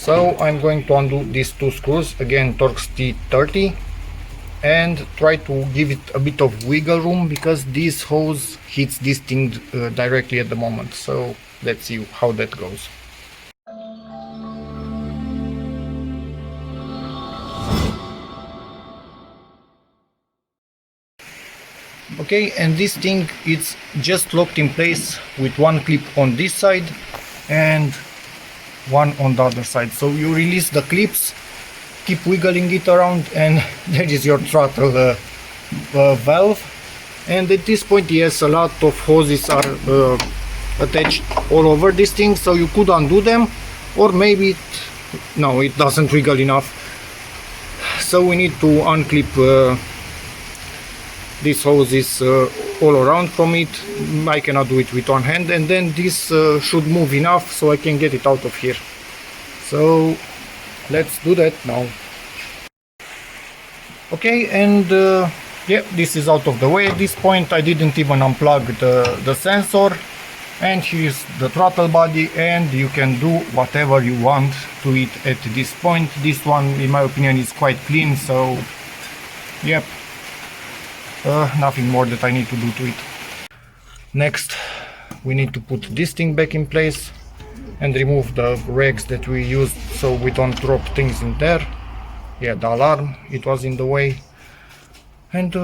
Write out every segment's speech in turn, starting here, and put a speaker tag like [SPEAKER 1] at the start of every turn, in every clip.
[SPEAKER 1] So I'm going to undo these two screws, again Torx T30, and try to give it a bit of wiggle room because this hose hits this thing directly at the moment. So let's see how that goes. Okay, and this thing it's just locked in place with one clip on this side and one on the other side. So you release the clips, keep wiggling it around, and there is your throttle valve. And at this point, yes, a lot of hoses are attached all over this thing, so you could undo them, or maybe no, it doesn't wiggle enough, so we need to unclip these hoses all around from it. I cannot do it with one hand, and then this should move enough so I can get it out of here. So let's do that now. Okay, and yeah, this is out of the way at this point. I didn't even unplug the sensor, and here's the throttle body, and you can do whatever you want to it at this point. This one, in my opinion, is quite clean, so yep, nothing more that I need to do to it. Next, we need to put this thing back in place and remove the rags that we used so we don't drop things in there. Yeah, the alarm, it was in the way. And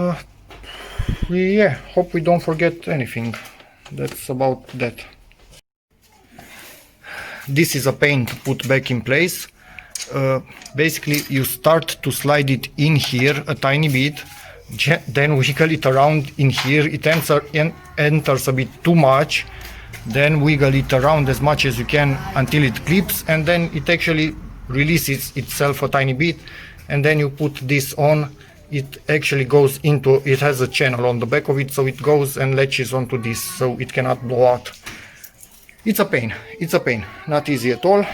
[SPEAKER 1] yeah, hope we don't forget anything. That's about that. This is a pain to put back in place. Basically, you start to slide it in here a tiny bit, then wiggle it around in here. It enters a bit too much, then wiggle it around as much as you can until it clips, and then it actually releases itself a tiny bit, and then you put this on. It actually goes into, it has a channel on the back of it, so it goes and latches onto this, so it cannot blow out. It's a pain, not easy at all.